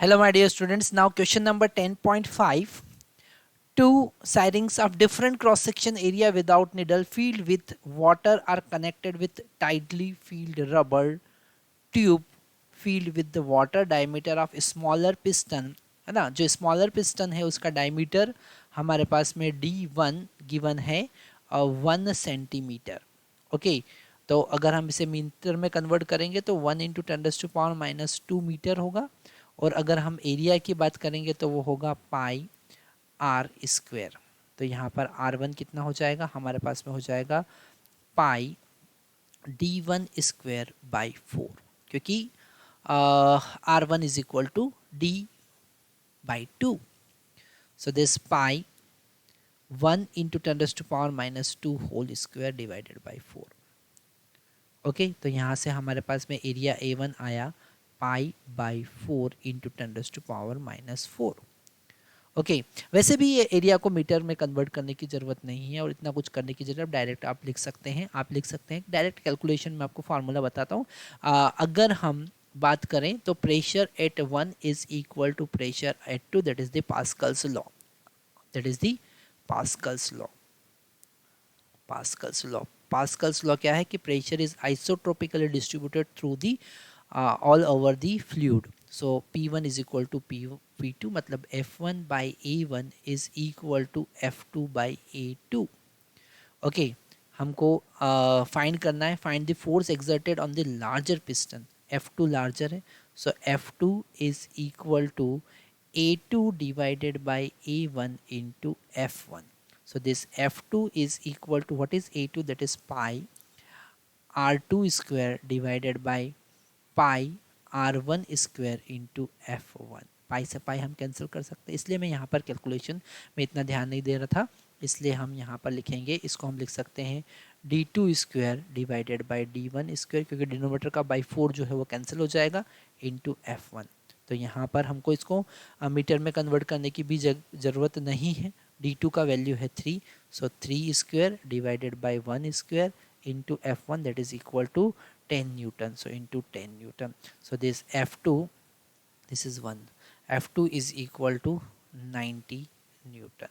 Hello, my dear students. Now, question number 10.5. Two sidings of different cross-section area without needle filled with water are connected with tightly filled rubber tube filled with the water. Diameter of smaller piston, है ना, जो smaller piston है उसका diameter हमारे पास में D1 given है 1 centimetre. Okay, तो अगर हम इसे मीटर में कन्वर्ट करेंगे तो 1 इंटू 10⁻⁻2 मीटर होगा. और अगर हम एरिया की बात करेंगे तो वो होगा पाई आर स्क्वेयर. तो यहाँ पर R1 कितना हो जाएगा, हमारे पास में हो जाएगा पाई D1 स्क्वेयर बाई 4, क्योंकि R1 is equal to D by 2. So this pi 1 into 10⁻⁻2 whole square divided by 4. Okay, तो यहाँ से हमारे पास में एरिया A1 आया पाई बाई 4 इंटू 10⁻⁻4. ओके, वैसे भी ये एरिया को मीटर में कन्वर्ट करने की ज़रूरत नहीं है और इतना कुछ करने की ज़रूरत, डायरेक्ट आप लिख सकते हैं. डायरेक्ट कैलकुलेशन में आपको फार्मूला बताता हूँ. अगर हम बात करें तो pressure at 1 is equal to pressure at 2, that is the Pascal's law. Pascal's law क्या है कि pressure is isotropically distributed through the all over the fluid. So P1 is equal to P2, मतलब F1 by A1 is equal to F2 by A2. Okay, हमको find करना है, find the force exerted on the larger piston. F2 larger है, so F2 is equal to A2 divided by A1 into F1. So this F2 is equal to, what is A2, that is pi R2 square divided by pi R1 square into F1. पाई से पाई हम cancel कर सकते हैं, इसलिए मैं यहाँ पर calculation में इतना ध्यान नहीं दे रहा था, इसलिए हम यहाँ पर लिखेंगे, इसको हम लिख सकते हैं D2 square divided by D1 square, क्योंकि डिनोमीटर का बाई 4 जो है वो कैंसिल हो जाएगा, इंटू F1. तो यहाँ पर हमको इसको मीटर में कन्वर्ट करने की भी ज़रूरत नहीं है. D2 का वैल्यू है 3, so 3 square divided by 1 square into F1, that is equal to 10 newton. So into 10 newton. So this F2, this is 1, F2 is equal to 90 newton.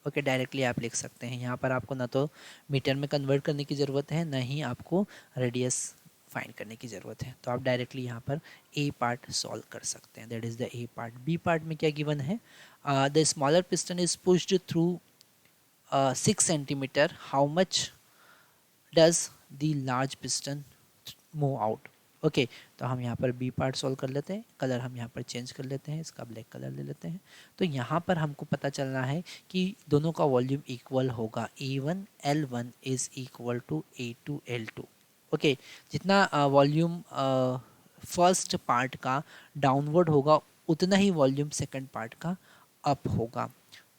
Okay, directly आप लिख सकते हैं. यहाँ पर आपको ना तो मीटर में कन्वर्ट करने की ज़रूरत है, ना ही आपको रेडियस फाइंड करने की ज़रूरत है. तो आप डायरेक्टली यहाँ पर ए पार्ट सॉल्व कर सकते हैं, that is the A part. B part में क्या गिवन है, the smaller piston is pushed through 6 centimetre, how much does the large piston move out. Okay, तो हम यहाँ पर बी पार्ट सॉल्व कर लेते हैं. कलर हम यहाँ पर चेंज कर लेते हैं, इसका ब्लैक कलर ले लेते हैं. तो यहाँ पर हमको पता चलना है कि दोनों का वॉल्यूम इक्वल होगा. A1 L1 is equal to A2 L2. Okay, जितना वॉल्यूम फर्स्ट पार्ट का डाउनवर्ड होगा उतना ही वॉल्यूम सेकंड पार्ट का अप होगा.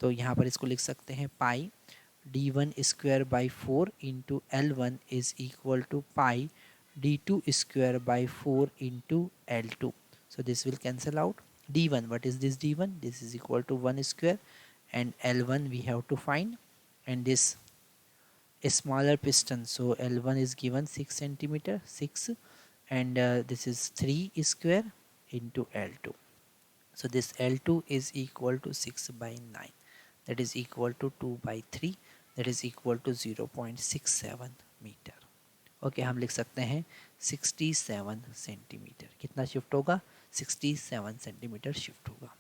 तो यहाँ पर इसको लिख सकते हैं pi D1 square by 4 into L1 is equal to pi D2 square by 4 into L2. So this will cancel out. D1, what is this D1? This is equal to 1 square, and L1 we have to find, and this a smaller piston, so L1 is given 6 centimeter, 6, and this is 3 square into L2. So this L2 is equal to 6 by 9, that is equal to 2 by 3, that is equal to 0.67 meter. Okay, हम लिख सकते हैं 67 centimetre. कितना shift होगा, 67 centimetre shift होगा.